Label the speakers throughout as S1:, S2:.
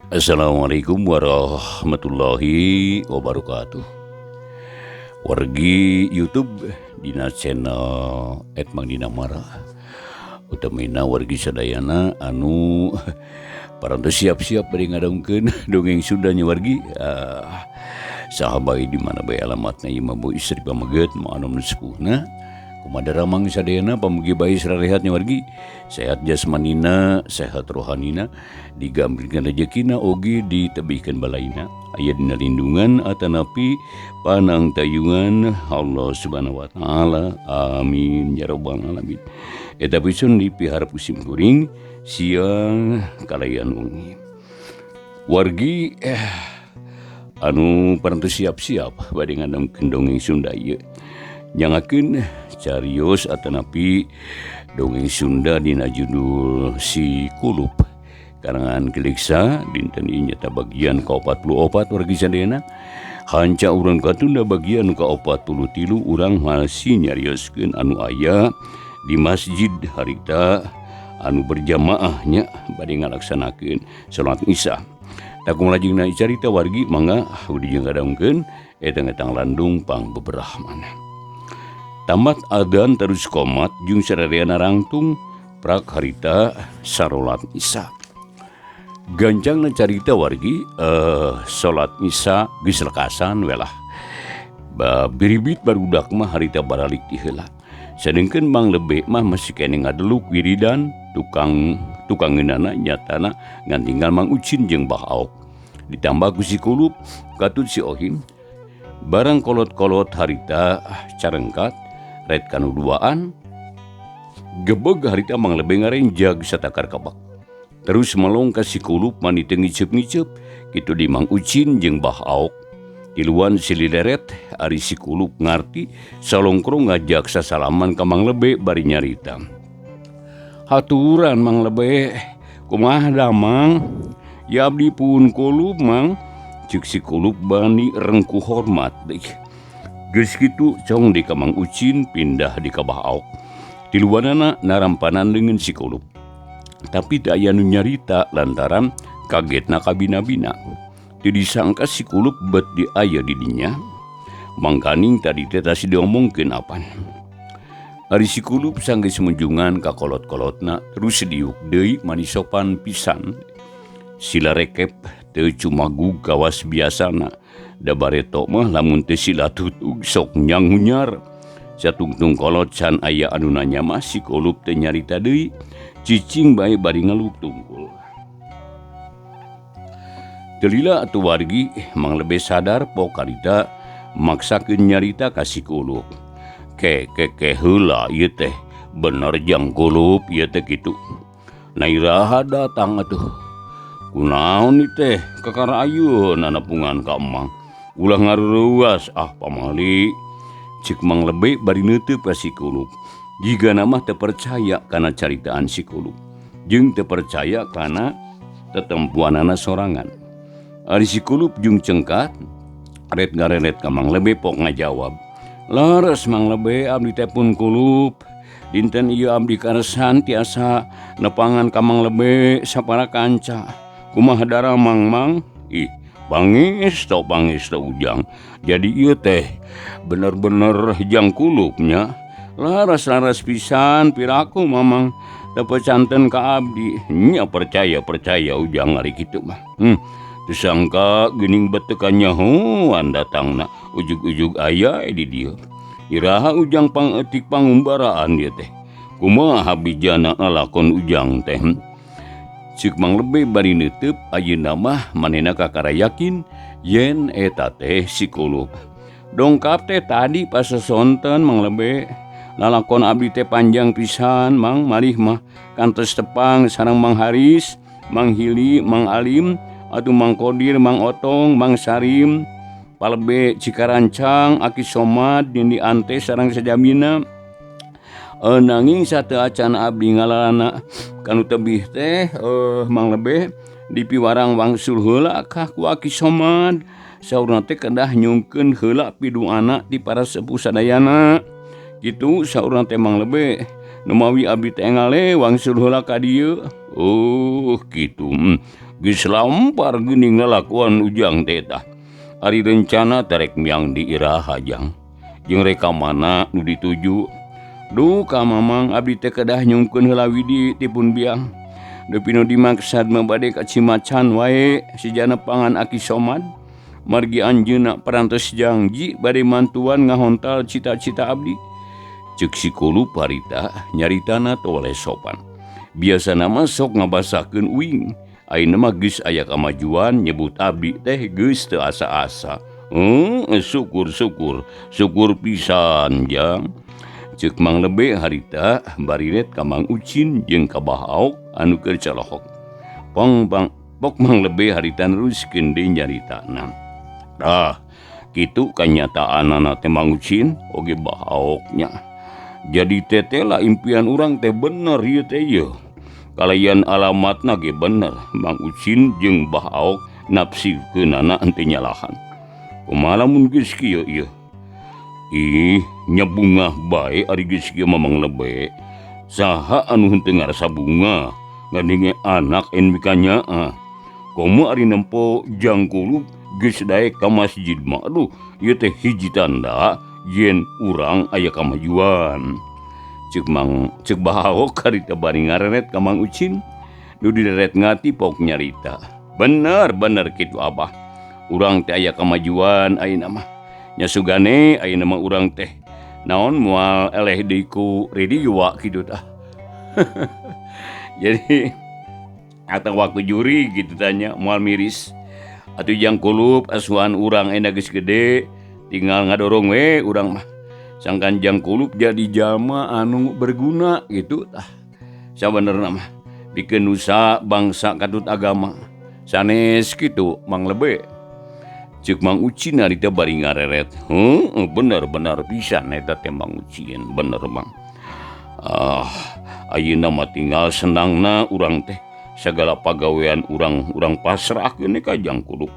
S1: Assalamualaikum warahmatullahi wabarakatuh. Wargi YouTube dina channel @mangdinamara. Utamina wargi sadayana anu parantos siap-siap bari ngadongkeun dongeng Sundanya wargi. Sahabat di mana bae alamatna ieu mah istri pameget mau anu sepuhna. Kumadara mang sadayana pamugi bae sararehatnya wargi. Sehat jasmanina, sehat rohanina, digambirkeun rezekina oge ditebihkeun balaina. Aya dina lindungan atanapi panang tayungan Allah Subhanahu wa taala. Amin ya rabbal alamin. Eta pikeun dipihara pusim kuring siang kalayan wengi. Wargi anu parantos siap-siap bade ngadongkeun dongeng Sunda ieu. Nyangakeun carios atanapi dongeng Sunda dina judul Si Kulup karangan Geliksa dinten ieu nyata bagian ka-44 wargi sadayana. Hanca urang katunda bagian ka-43 urang masih nyarioskeun anu aya di masjid harita anu berjamaahnya bade ngalaksanakeun salat Isya. Takung lajengna carita wargi mangga udi jeung ngadongkeun eta ngetang landung pang beberahman. Tamat adzan terus qomat jeung sarareana rangtung prak harita sarolat Isya. Gancangna carita wargi salat Isya geus lekasan we lah. Biribit barudak mah harita baralik ti heula. Sadengkeun Mang Lebe mah masih kene ngadeluk wiridan tukangeunana nyatana ngan tinggal Mang Ucin jeung Bah Aok. Ditambah ku Si Kulup katut si Ohim. Barang kolot-kolot harita carengkat red kanu duaan gebeg harita Mang Lebe ngarenjag satakar kabak. Terus melong ka Si Kulup mani teu ngiceup-ngiceup kitu di Mang Ucin jeung Bah Aok. Tiluan silileret ari Si Kulup ngarti salongkrong ngajak sasalaman ka Mang Lebe bari nyarita. Haturan Mang Lebe, kumaha da Mang? Ya abdi pun Kulup Mang, ceuk Si Kulup bani rengku hormat deui. Geus kitu cong di ka Mang Ucin pindah di ka Bah Aok. Tiluanana narampanan dengan Si Kulup. Tapi teu aya nu nyarita lantaran kagetna kabina-bina. Teu disangka Si Kulup bet di aya di dinya. Mangkaning tadi teh tasi diomongkeun apan. Ari Si Kulup sanggeus menjungan ka kolot-kolotna terus diuk deui mani sopan pisan. Sila rekep teu cumagug kawas biasana. Da bareto mah lamun teu sila tutug sok nyangunyar. Satungtung kolot can aya anu nanya mah Si Kulup teu nyarita deui. Cicing bae bari ngaluk tungkul. Teu lila atuh wargi Mang Lebe sadar pok karita maksakeun nyarita ka Si Kulup. Ke heula ieu teh bener jang Kulup ieu teh kitu. Nairaha datang atuh. Kunaon ieu teh kakara ayeuna napungan ka emang. Ulah ngaruruas pamali. Cik Mang Lebe bari neuteub ka Si Kulup. Jiga nama teu percaya kana caritaan Si Kulup. Jeung teu percaya kana tetempuanana sorangan. Ari Si Kulup jeung cengkat ret ngarelet ka Mang Lebe pok ngajawab. Laras Mang Lebe abdi teh pun Kulup. Dinten ieu abdi karesan tiasa nepangan ka Mang Lebe sapara kanca. Kumaha dara Mang? Bangis tau ujang. Jadi ieu teh bener-bener jang Kulupnya. Laras pisan piraku Mamang dapat canten ka abdi. Nya percaya ujang ari kitu mah. Teu sangka geuning bet teu kanyahoan datangna ujug-ujug aya di dieu. Iraha ujang pangetik pangumbaraan ieu teh. Kumaha bijana ngalakon ujang teh. Ceuk Mang Lebe bari neuteub ayeuna mah manehna kakara yakin yen eta teh Si Kulup. Dongkap teh tadi pas sesonten Mang Lebe. Lalakon abdi teh panjang pisan Mang malih mah kantos tepang sareng Mang Haris, Mang Hili, Mang Alim, atuh Mang Kodir, Mang Otong, Mang Sarim, Palebe Cikarancang, Aki Somad, Dindi Ante sareng sajamina. Nanging sateu acan abdi ngalalana kanu tebih teh Mang Lebe dipiwarang wangsul heula ka ku Aki Somad. Saurna teh kedah nyungkeun heula piduana ti para sepuh sadayana. Gitu saurna teh Mang Lebe nu mawi abdi teh ngale wangsul heula ka dieu. Oh kitu. geus lampar geuning ngalakuan ujang teh tah. Ari rencana terek miang di iraha jang. Jeung reka mana nu dituju. Duh ka mamang abdi teh kedah nyungkeun heula widi tipun biang. Depi nu dimaksad mah bade ka Cimacan wae sijana pangan Aki Somad. Margi anjeunna parantos janji bade mantuan ngahontal cita-cita abdi. Ceuk si Kulup harita nyaritana teu sopan. Biasana mah sok ngabasakeun uing. Ayeuna mah geus aya kamajuan nyebut abdi teh geus teu asa-asa. Syukur pisan jang. Ceuk Mang Lebe harita bariret ka Mang Ucin jeung ka Bah Aok anu keur calohok. Pok Mang Lebe harita neruskeun deui nyaritana. Kitu kanyataanana teh Mang Ucin oge Bah Aoknya. Jadi teteh lah impian urang teh bener ieu teh yeuh. Kalayan alamatna ge bener, Mang Ucin jeung Bah Aok nafsirkeunana henteu nyalahan. Kumaha lamun geus kieu ieu? Ih, nyabungah bae ari geus kieu Mang Lebe. Saha anu henteu ngarasa bunga? Ngandenge anak en mikanyaa. Komo ari nempo Jang Kulup geus daek ka masjid mah. Aduh, ieu teh hiji tanda yen urang aya kamajuan. Ceuk Bah Aok harita bari ngareret ka Mang Ucin. Nu dideret ngati pok nyarita. Bener kitu Abah. Urang teh aya kamajuan ayeuna mah. Nya sugane ayeuna mah urang teh naon moal eleh deui ku radio kitu tah. Jadi atawa ku juri gitu tanya moal miris. Atuh Jang Kulup asuhan urang ena geus gede tinggal ngadorong we urang mah. Sangkan Jang Kulup jadi jalma anu berguna gitu tah. Sabenerna mah pikeun nusa bangsa katut agama. Sanes kitu Mang Lebe. Ceuk Mang Ucin harita bari ngareret. Bener pisan eta teh Mang Ucin, bener Mang. Ayeuna mah tinggal senangna urang teh sagala pagawean urang pasrahkeun ka Jang Kulup.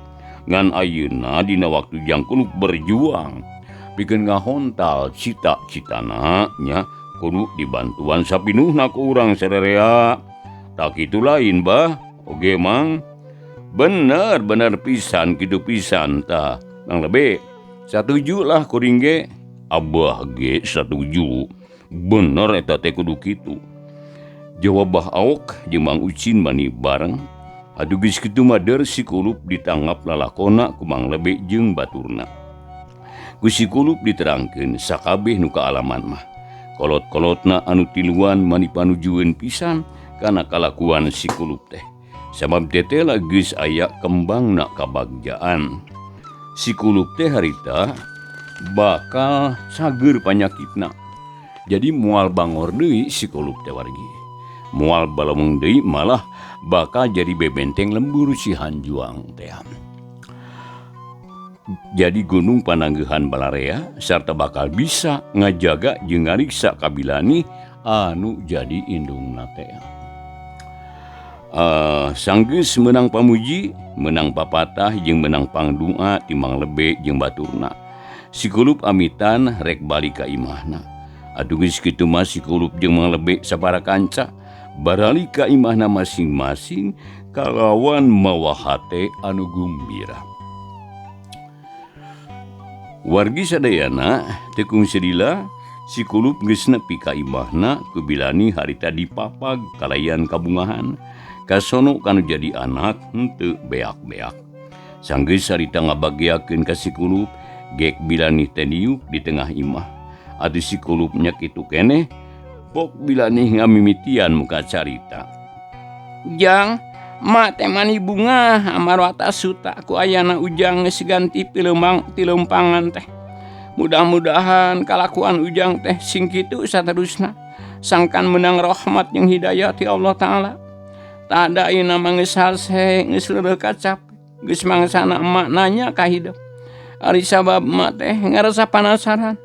S1: Ngan ayeuna dina waktu Jang Kulup berjuang pikeun ngahontal cita-citana nya kudu dibantuan sapinuhna ku urang sarerea. Tak kitu lain bah, oge Mang. Bener pisan kitu pisan tah. Mang Lebe satuju lah kuring ge. Abah ge satuju. Bener eta teh kudu kitu. Jawab Bah Aok jeung Mang Ucin bani bareng. Adu geus kitu mah der si Kulup ditangap lalakonna ku Mang Lebe jeung baturna. Ku si Kulup diterangkeun sakabeh nu kaalaman mah. Kolot-kolotna anu tiluan mani panujueun pisan kana kalakuan si Kulup teh. Sabab teteh lah geus aya kembangna kabagjaan. Si Kulup teh harita bakal cager panyakitna. Jadi moal bangor deui si Kulup teh wargi. Moal balomong deui malah bakal jadi bebenteng lembur si Hanjuang teh. Jadi gunung pananggehan balarea sarta bakal bisa ngajaga jeung ngariksa kabilani anu jadi indungna teh. Sanggeus menang pamuji, menang papatah jeung menang pangdunga ti Mang Lebe jeung baturna. Si Kulup amitan rek balik ka imahna. Atuh geus kitu mah si Kulup jeung Mang Lebe sabara kanca barali ka imahna masing-masing kalawan mawa hate anu gumbira. Wargi sadayana tekung sedila si Kulup geus nepi ka imahna kubilani harita dipapag kalayan kabungahan kasono kanu jadi anak henteu beak-beak. Sanggeus harita ngabagiakeun ka si Kulup gek bilani teh niuk di tengah imah. Atuh si Kulup nya kitu keneh pok bilani ngamimitian muka carita. Jang, mak teh mani bunga amarwata suta ku ayana ujang geus ganti tilumpangan teh. Mudah-mudahan kalakuan ujang teh sing kitu saterusna sangkan menang rahmat jeung hidayah ti Allah Ta'ala. Tada ayeuna mah geus halse geus leureuk kacap geus mangsana emak nanya ka hideuk. Ari sabab emak teh ngarasa panasaran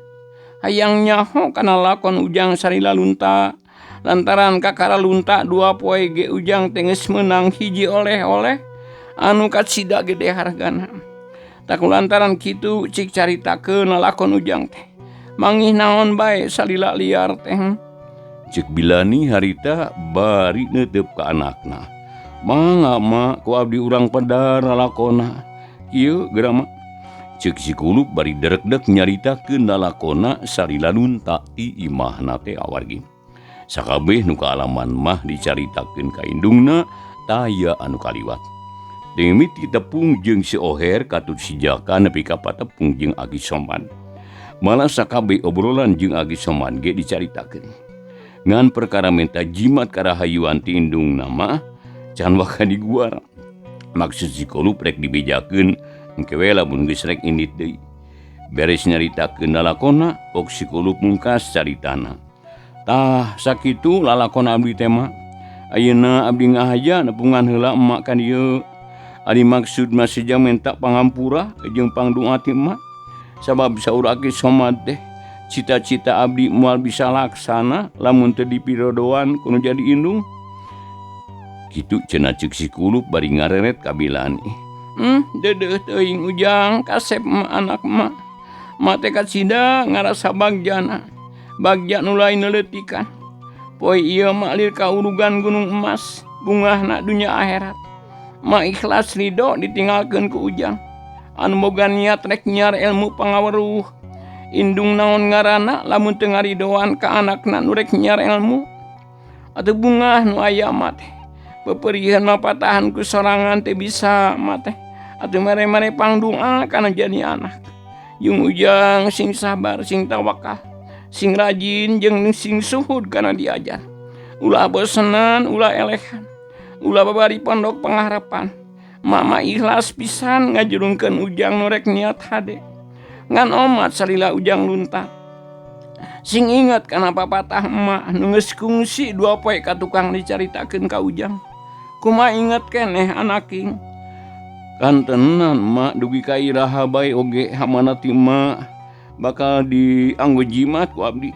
S1: hayang nyaho kana lakon ujang sarila lunta lantaran kakara lunta 2 poe ge ujang teh geus meunang hiji oleh-oleh anu katsida gede hargana. Tak lantaran kitu cik caritakeun lakon ujang teh mangih naon bae salila liar teh. Cek bilani harita bari neuteup ka anakna. Mangga mak ku abdi urang pedar lalakona. Ieu geura mak. Ceuk si Kulup bari derek-dek nyaritakeun lalakona salila nunta ti imahna teh awargi. Sakabeh nu kaalaman mah dicaritakeun ka indungna taya anu kaliwat. Demit tepung jeung si Oher katut si Jaka nepi ka patepung jeung Agi Soman. Malah sakabeh obrolan jeung Agi Soman ge dicaritakeun. Ngan perkara menta jimat karahayuan ti indungna mah can waka diguar. Maksud si Kulup rek dibejakeun engke we lamun geus rek indit deui. Beres nyaritakeun lalakonna pok si Kulup mungkas caritana. Tah sakitu lalakonna abdi teh mah. Ayeuna abdi ngahaja nepungan heula emak ka dieu. Ari maksud mah sejam menta pangampura jeung pangdoa ti emak. Sabab saur Agi Somad teh cita-cita abdi moal bisa laksana lamun teu dipirodoan kudu jadi indung. Kitu cenah ceuk si Kulup bari ngareret ka Bilani. Deudeuh teuing Ujang kasep emak anak emak. Emak teh kacida ngarasa bagjana. Bagja nu lain neuleutik kan. Poe ieu emak lir ka urugan gunung emas, bungahna dunya akhirat. Emak ikhlas ridho ditinggalkeun ku Ujang. Anu boga niat rek nyiar ilmu pangaweruh. Indung naon ngaranna lamun teu ngaridoan ka anakna nu rek nyiar ilmu. Atuh bungah nu aya emak teh. Peperieun mah patahan ku sorangan teh bisa emak teh. Atuh mere-mere pangdoa kana jadi anak. Jeung Ujang sing sabar, sing tawakal, sing rajin jeung sing suhud kana diajar. Ulah bosenan, ulah elehan. Ulah babari pondok pangharepan. Mama ikhlas pisan ngajurungkeun Ujang nu rek niat hade. Ngan omat salila Ujang lunta. Sing inget kana papatah emak nu geus kungsi 2 poe ka tukang dicaritakeun ka Ujang. Kumaha inget keneh anaking. Kan tenan emak dugi ka iraha bae oge hamana ti emak bakal dianggo jimat ku abdi.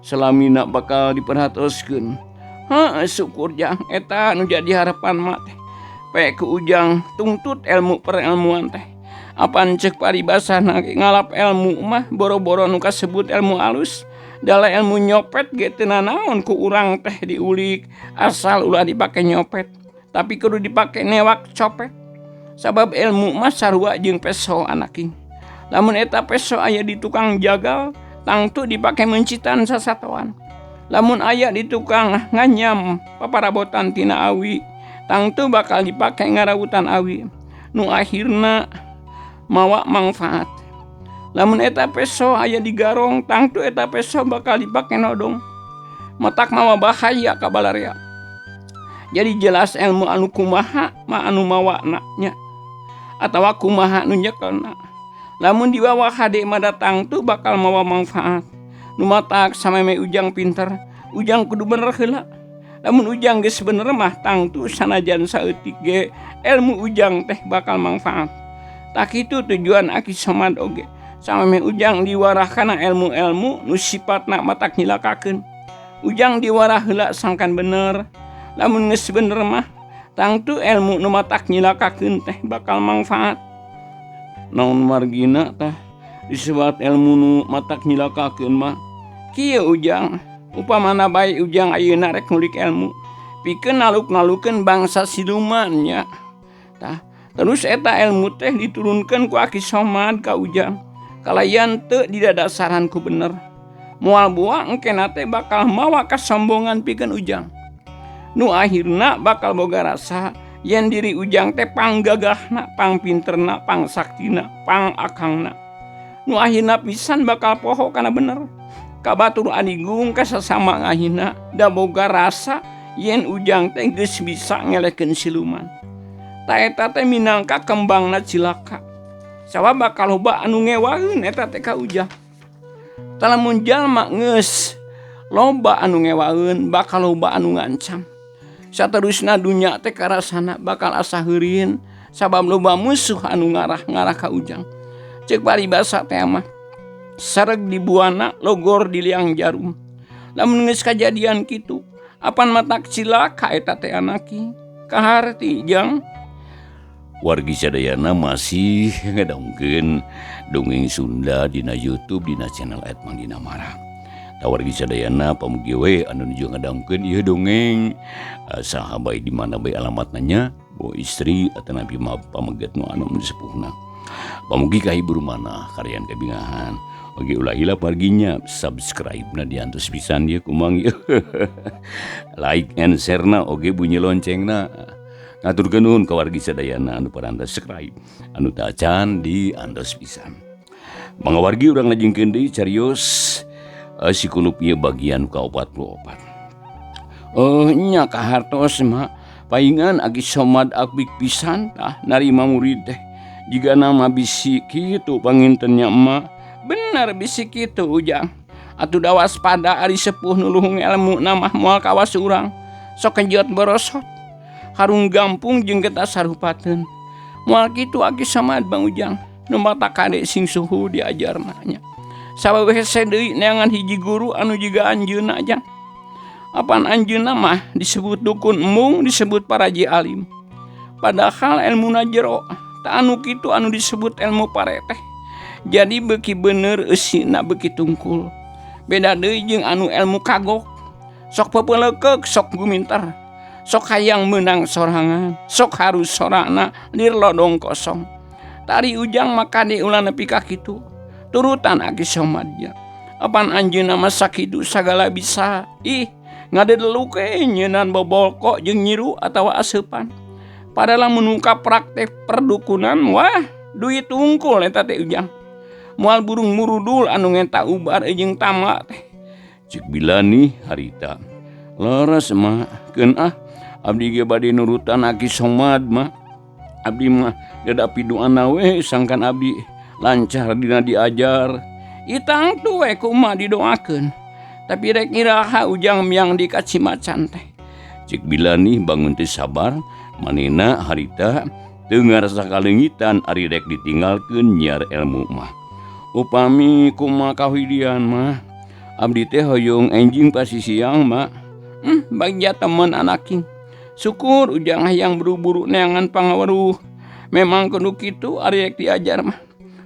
S1: Salamina bakal diperhatoskeun. Syukur Jang eta nu jadi harapan emak teh. Pe ku Ujang tungtut ilmu perelmuan teh. Apan ceuk paribasana ngalap ilmu mah boro-boro nu kasebut ilmu alus. Dala ilmu nyopet ge teu nanaon ku urang teh diulik asal ulah dipake nyopet. Tapi kudu dipake newak copet. Sabab ilmu mah sarua jeung peso anaking. Lamun eta peso aya di tukang jagal, tangtu dipake mencitan sasatoan. Lamun aya di tukang nganyam paparabotan tina awi, tangtu bakal dipake ngarawutan awi. Nu akhirna mawa mangfaat. Lamun eta peso aya di garong, tangtu eta peso bakal dipake nodong. Matak mawa bahaya ka balarea. Jadi jelas ilmu anu kumaha mah anu mawana nya. Atawa kumaha nu nyekelna. Lamun dibawa hade mah datang tu bakal mawa manfaat. Nu matak sameme Ujang pinter, Ujang kudu bener heula. Lamun Ujang geus bener mah tangtu sanajan saeutik ge ilmu Ujang teh bakal manfaat. Tak kitu tujuan Agi Somad oge. Sameme Ujang diwarah kana ilmu-ilmu nu sifatna matak nyilakakeun. Ujang diwarah heula sangkan bener. Lamun geus bener mah tangtu ilmu nu matak nyilakakeun teh bakal manfaat. Naon margina tah disebut ilmu nu matak nyilakakeun mah kieu Ujang. Upamana bae Ujang ayeuna rek ngulik ilmu pikeun naluk-nalukeun bangsa siluman nya. Tah terus eta ilmu teh diturunkeun ku Agi Somad ka Ujang. Kalayan teu didadasaran ku bener. Moal buah engkena teh bakal mawa kasombongan pikeun Ujang. Nu akhirna bakal boga rasa yen diri Ujang teh panggagahna, pangpinterna, pangsaktina, pangakangna. Nu akhirna pisan bakal poho kana bener. Ka batur adigung ka sasama ngahina da boga rasa yen Ujang teh geus bisa ngelekeun siluman. Ta eta teh minangka kembangna cilaka. Sabab bakal loba anu ngewaeun eta teh ka Ujang. Talamun jalma geus loba anu ngewaeun bakal loba anu ngancam. Saterusna dunya teh karasana bakal asa heureun sabab loba musuh anu ngarah-ngarah ka Ujang. Ceuk paribasa teh mah sareg di buana logor di liang jarum. Lamun geus kajadian kitu, apan matak cilaka eta teh anaki. Kaharti Jang. Wargi sadayana masih ngadaungkeun dongeng Sunda dina YouTube dina channel @Mang Dina Marang. tawargi sadayana pamugi we anu nuju ngadangkeun ieu dongeng saha bae di mana bae alamatna bawa istri atau nabi pamaget nu anu sepuhna. Pamugi kahibur mana karyan kabingahan. Oke ulah hilap marginya subscribe na diantos pisan dia kumang ya. Like and share na oke bunyi lonceng na. Ngaturkeun nuhun ka wargi sadayana anu paranda subscribe. Anu teu acan diantos pisan. Mangga wargi urang ngajengkeun deui carios sikulup ieu bagian ka-44. Nya kahartos mah paingan agi somad akbik pisan tah narima murid teh. Jika nama bisi kitu pangintennya emak bener bisi kitu ujang. Atuh da waspada ari sepuh nuluhung ilmu namah moal kawas urang sok kenjeot borosot harung gampung jeung getah sarupateun moal kitu agi samad Bang Ujang nu mata kade sing suhu diajarna nya sabab hese deui neangan hiji guru anu jiga anjeunna Jang. Apaan anjeunna mah disebut dukun embung disebut paraji alim padahal ilmuna jero ta anu kitu anu disebut ilmu pareteh. Jadi beki bener eusina beki tungkul. Beda deui jeung anu ilmu kagok. Sok pepeuleukeuk sok guminter. Sok hayang meunang sorangan, sok harus sorana lir lodong kosong. Tari Ujang makade ulah nepi ka kitu. Turutan agi somadja. Apan anjeunna mah sakitu sagala bisa. Ih, ngadedeluk nyeunan bobolko jeung nyiru atawa aseupan. Padahal menungkap praktek perdukunan wah duit tungkul eta teh Ujang. Moal burung murudul anu ngenta ubar jeung tamak teh. Cik Bilani harita. Leres mah keun abdi ge bade nurutan aki somad mah. Abdi mah gadapi doana we sangkan abdi lancar dina diajar. Itang tu we kumaha didoakeun. Tapi rek iraha Ujang miang dikaci macan teh. Cik Bilani bangun teh sabar manehna harita teu ngarasa kalengitan ari rek ditinggalkeun nyiar ilmu mah. Upami kumaha kahidian mah abdi teh hoyong enjing pasisiang mah. Bagja temen anaking. Syukur Ujang hayang buru-buru neangan pangaweruh. Memang kudu kitu ari rek diajar mah.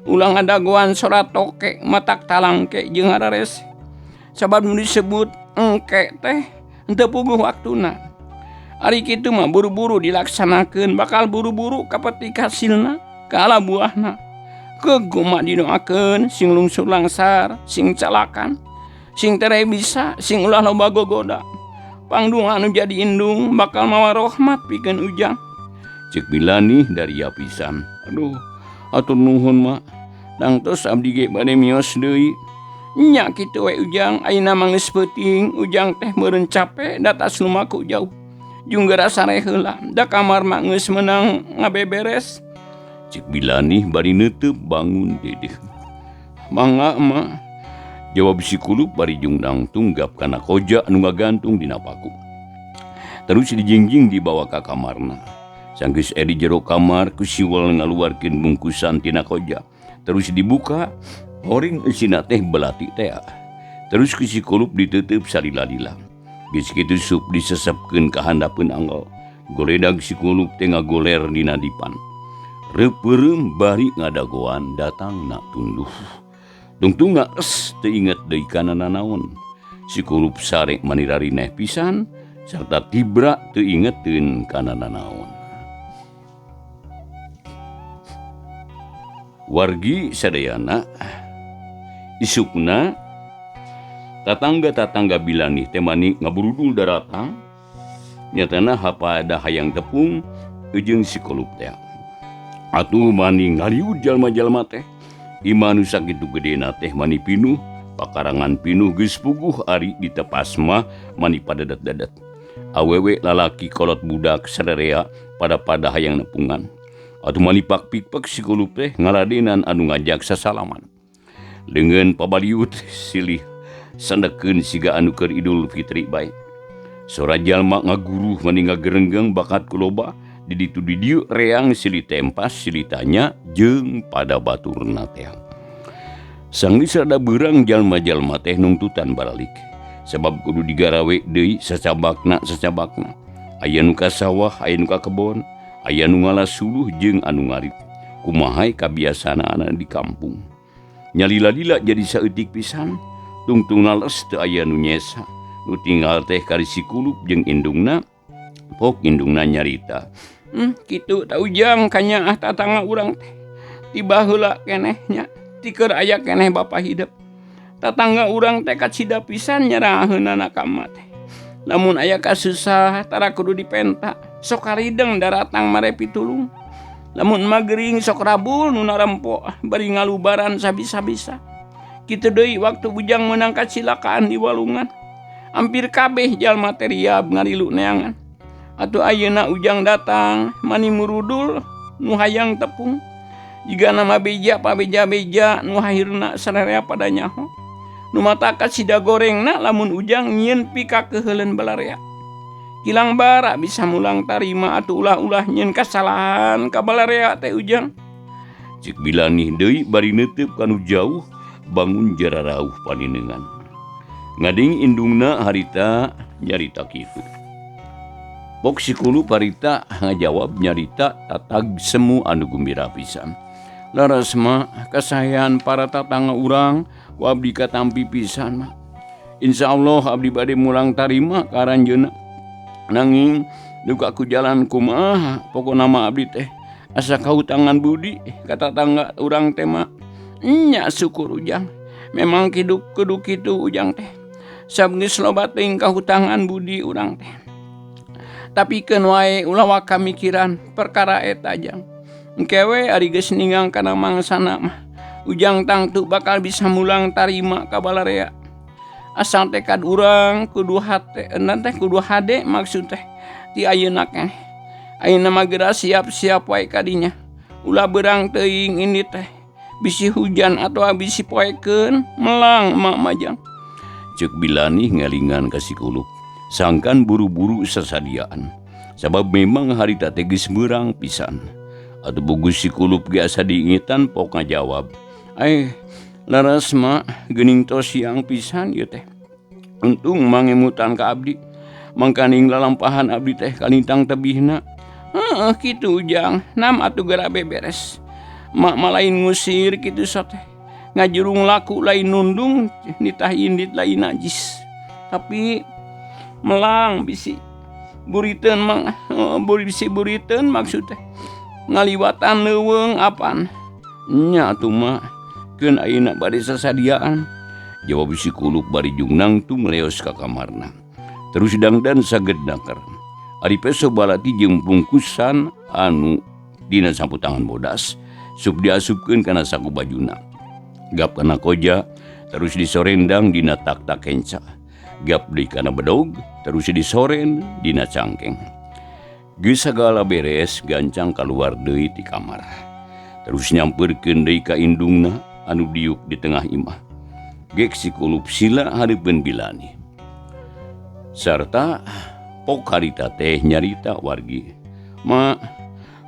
S1: Ulang ngadagoan sorat toke matak talangke jeung harares. Sabab nu disebut engke teh henteu puguh waktuna. Ari kitu mah buru-buru dilaksanakeun bakal buru-buru kapetik hasilna kaala buahna. Keguma dinoakeun sing lungsur langsar sing calakan sing tere bisa sing ulah loba gogoda pangdung anu jadi indung bakal mawa rahmat pikeun Ujang. Cek Bilani dari pisan. Aduh atur nuhun mak dangtos abdi ge bade mios deui. Nya kitu we Ujang ayeuna mah geus peuting Ujang teh meureun capek da tas lumaku jauh jeung rasa heula da kamar mah geus meunang ngabeberes. Cik Bilani bari neuteub bangun dedeh. Mangga mah jawab si kulup bari jungdang tunggap kana koja anu ngagantung dina paku. Terus dijingjing dibawa ka kamarna. Sanggeus di jero kamar ku siwal ngaluarkeun bungkusan tina koja. Terus dibuka horing eusina teh belati teh. Terus ku si kulup diteuteub salila-lila. Geus kitu sup disesepkeun ka handapeun anggal. Goledag si kulup teh ngagoler dina dipan. Repeureum bari ngadagoan datang nak tunduh. Tungtung ngaes teu inget deui kana nanaon. Si kulup sare manirari neh pisan sarta tibra teu ingeteun kana nanaon. Wargi sadayana isukna tatangga-tatangga Bilani teh mani ngaburudul daratang. Nyatana hapada hayang tepung jeung si kulup teh. Atuh mani ngaliud jalma-jalma teh imanu sakitu gedena teh mani pinuh pakarangan pinuh geus puguh ari ditepas mah mani padadat-dadat awewe lalaki kolot budak sadarea pada hayang nepungan atuh mani pakpik-pak si kulup teh ngaladenan anu ngajak sasalaman leungeun pabaliut silih sandekeun siga anu keur Idul Fitri bae sora jalma ngaguruh mani ngagerenggeng bakat kuloba di ditu reang silih tempas silih tanya jeung pada baturna teh. Sanggeus rada beurang jalma-jalma teh nungtutan baralik. Sebab kudu digarawe deui sacabakna. Aya nu ka sawah, aya nu ka kebon, aya nu ngalas suluh jeung anu ngarip. Kumaha kabiasaana di kampung. Nyalila-lila jadi saeutik pisan. tungtung nales teu aya nu nyesa. Nu tinggal teh kari si kulup jeung indungna. Pok indungna nyarita. Kitu ta Ujang kanya tatangga urang teh. Tiba heula keneh nya. Ti keur aya keneh bapa hidup. Tatangga urang teh kacida pisan nyeraheunana ka emak teh. Lamun aya kasusah tara kudu dipenta. Sok karideng daratang mare pitulung. Lamun magering sok rabul nu narempo bari ngalubaran sabisa-bisa. Kitu deui waktu Ujang meunang kacilakaan di Walungan. Hampir kabeh jalma teh riab ngarilu neangan. Atuh ayeuna Ujang datang mani murudul nu hayang tepung. Jiga nama beja pabeja-beja nu hairna sararea pada nyaho. Nu mata kacida gorengna lamun Ujang nyieun pika keheuleuan balarea. Kilang bara bisa mulang tarima atuh ulah-ulah nyieun kasalahan ka balarea teh Ujang. Cik Bilani deui bari neuteup kanu jauh bangun jararauh paninengan. Ngading indungna harita nyarita kitu. Pok si kulup harita ngajawab nyarita tatag semu anu gembira pisan. Laras mah kasayan para tatangga urang ku abdi katampi pisan mah. Insyaallah abdi bade mulang tarima karanjeuna. Nanging duka ku jalan kumaha pokona mah abdi teh asa kautangan budi ka tatangga urang teh mah. Nya syukur Ujang. Memang kudu kitu Ujang teh. Sabgeus loba teuing kahutangan budi urang teh. Tapi keun wae ulah waka mikiran perkara eta Jang. Engke we ari geus ningang kana mangsana mah Ujang tangtu bakal bisa mulang tarima ka balarea. Asal tekad urang kudu hade maksud teh ti ayeuna keneh. Ayeuna mah geura siap-siap wae ka dinya. Ulah beurang teuing ini teh bisi hujan atau bisi poekeun melang emak majang. Cek Bilani ngalingan ka si kulup. Sangkan buru-buru sasadiaan. Sabab memang harita teh geus meurang pisan. Atuh bugus si kulup ge asa diingetan pok ngajawab. Laras mah geuning tos siang pisan ieu teh. Untung mangemutan ka abdi. Mangkaning lalampahan abdi teh kalintang tebihna. Heeh kitu Ujang. Nam atuh geura beberes. Mak malain ngusir kitu teh. Ngajurung laku lain nundung nitah indit lain najis. Tapi melang bisi buriteun maksud teh. Ngaliwatan leuweung apan. Nya atuh mah keun ayeuna bade sasadiaan. Jawab si kulup bari jungnang tu meleos ka kamarna. Terus dangdan sagedna keur. Ari peso balati jeung bungkusan anu dina samputangan bodas sup diasupkeun kana saku bajuna. Gap kana koja terus disorendang dina tak-tak kenca. Gap deui kana bedog terus disoren dina cangkeng. Geus sagala beres gancang kaluar deui ti kamar. Terus nyampeurkeun deui ka indungna anu diuk di tengah imah. Gek si kulup sila hareupeun Bilani. Sarta pok harita teh nyarita wargi. Ma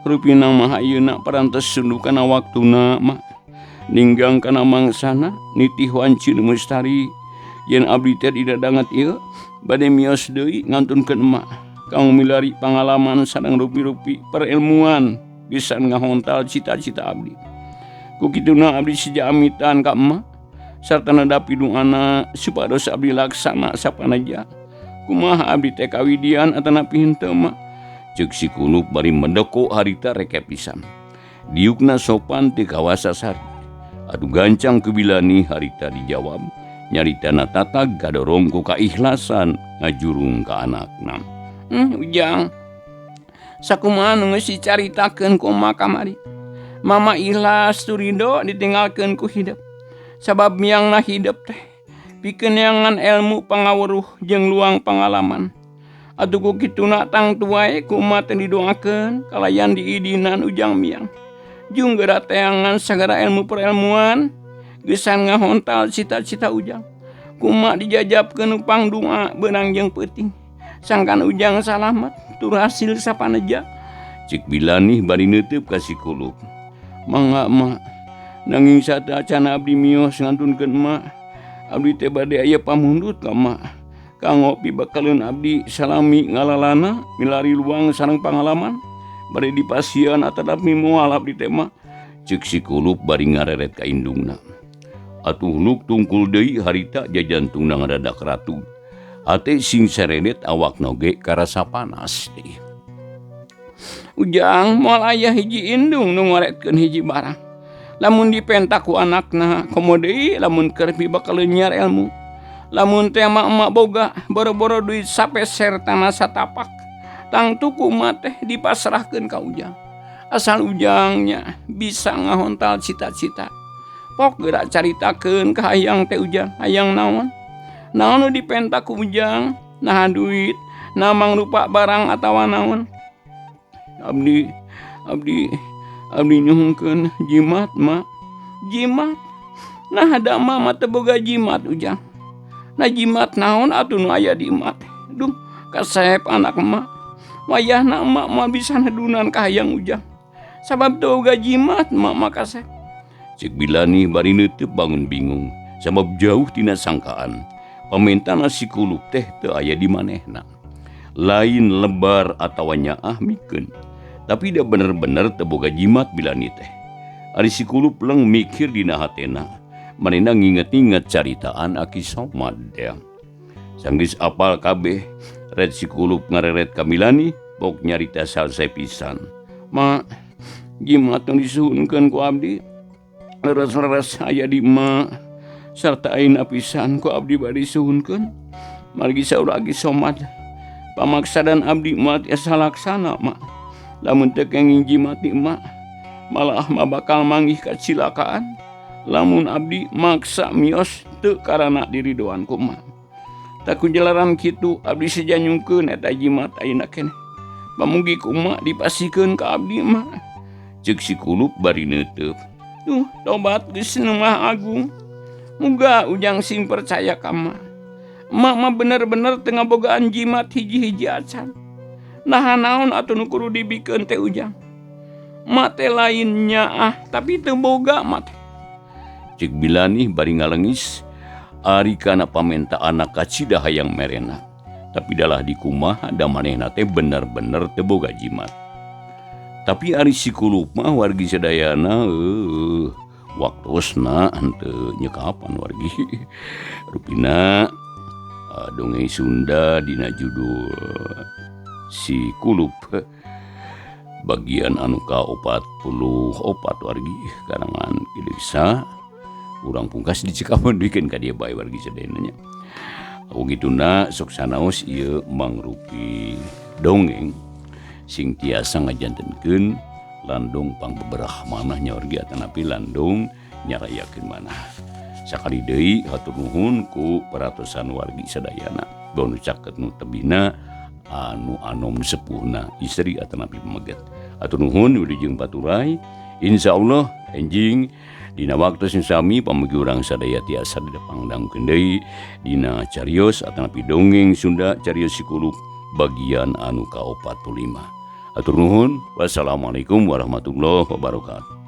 S1: rupina mah ayeuna parantos sundu kana waktuna ma. Ninggang kana mangsana nitih wancin mustari yen abdi teh didadangat ieu bade mios deui ngantunkeun emak. Kang milari pangalaman sareng rupi-rupi perilmuan pisan ngahontal cita-cita abdi. Ku kituna abdi sija amitan ka emak sarta nadapi doana supados abdi laksana sapanaja. Kumaha abdi teh kawidian atanapi henteu mah. Ceuk si kulup bari mendeko harita reke pisan. Diukna sopan teu kawasa sari. Atuh gancang ke Bilani harita dijawab. Nyaritana tatag kadorong ku kaikhlasan ngajurung ka anakna. Ujang. Sakumaha nu geus dicaritakeun ku emak kamari. Mama ikhlas turido ditinggalkeun ku hidup. Sabab miangna hidup teh pikeun neangan ilmu pangaweuruh jeung luang pangalaman. Atuh ku kituna tangtu wae ku emak teh didoakeun kalayan diidinan Ujang miang. Jung geura teangan sagara ilmu perilmuan geusan ngahontal cita-cita Ujang. Ku emak dijajabkeun upang doa beunang jeung peuting. Sangkan Ujang salamet tur hasil sapaneja. Cik Bilani bari neuteub ka si kulup. Mangga emak. Nanging sateuacan abdi miyos ngantunkeun emak. Abdi teh bade aya pamundut ka emak. Kanggo pibakaleun abdi salami ngalalana milari luang sareng pangalaman. Bari dipasieun atanapi moal abdi teh mah. Ceuk si kulup bari ngareret ka indungna. atuh nuk tungkul deui harita jajantung na ngadadak ratu. Hate sing seredet awak noge karasa panas deui.
S2: Ujang moal aya hiji indung nu ngoretkeun hiji barang. Lamun dipentak ku anakna, komo deui lamun keur bakal nyar ilmu. Lamun teh emak-emak boga boro-boro duit sapeser tanah satapak, tang tuku mah teh dipasrahkeun ka Ujang. Asal Ujangnya bisa ngahontal cita-cita. Pok geura caritakeun ka hayang teh Ujang, hayang naon? Naon nu dipentak ku Ujang? Nah duit, nah mangrupa barang atawa naon? Abdi nyuhungkeun jimat, Mak. Jimat? Nah ada mah teu boga jimat Ujang. Nah jimat naon atuh nu aya di emak teh? Duh, kasep anak emak. Wayahna emak mah bisa nedunan ka hayang Ujang. Sabab teu boga jimat emak mah kasep.
S1: Cek Bilani bari neuteub bangun bingung sabab jauh tina sangkaan. Pamentana si Kulup teh teu aya di manehna. Lain lebar atawa nyaah mikeun. Tapi da bener-bener teu boga jimat Bilani teh. Ari si Kulup leng mikir dina hatena. Manehna nginget-inget caritaan Aki Somad ya. Sanggis apal kabeh, red si Kulup ngareret ka Bilani, pok nyarita salse pisan.
S2: Mak, jimat nu disuhunkeun ku abdi, leres-leres aya di emak, sarta ayeuna pisan ku abdi bade disuhunkeun. Margi saur Aki Somad, pamaksa dan abdi mah tiasa laksana, Mak. Lamun teu kenging jimat di emak, malah mah bakal manggih kacilakaan. Lamun abdi maksa mios teu karana diridoan ku emak. Tak kujalaran kitu abdi sejanyungkeun eta jimat ayeuna keneh. Pamugi ku emak dipasikeun ka abdi emak.
S1: Cek si Kulup bari neuteub.
S2: Duh, tobat geus nu Maha Agung. Muga Ujang sing percaya ka emak. Emak mah bener-bener teu ngabogaan jimat hiji-hiji acan. Nah naon atuh nu kudu dibikeun teh Ujang? Emak teh lain nyaah tapi teu boga emak teh.
S1: Cek Bilani bari ngalengis, ari kana pamenta anak kacida hayang merena. Tapi dalah di kumaha da manehna teh bener-bener teu boga jimat. Tapi ari si Kulup mah wargi sadayana waktosna henteu nyekapan wargi. Rupina dongeng Sunda dina judul si Kulup bagian anu ka-44 wargi karangan Kilisa. Urang pungkas dicikapan bikin ka dia bae wargi sadayana nya. Ugituna sok sanaos ieu mangrupi dongeng sing tiasa ngajantenkeun landung pangbeberah manahnya wargi atanapi landung nyarayakeun manah. Sakali deui hatur nuhun ku paratosan wargi sadayana. Bonu caket nu tebina anu anom sepuhna istri atanapi pameget. Hatur nuhun wilujeng baturai. Insyaallah enjing dina waktu sing sami pamugi urang sadaya tiasa dipangdangkeun deui dina carios atanapi dongeng Sunda carios si Kulup bagian anu ka-45. Hatur nuhun. Wassalamualaikum warahmatullahi wabarakatuh.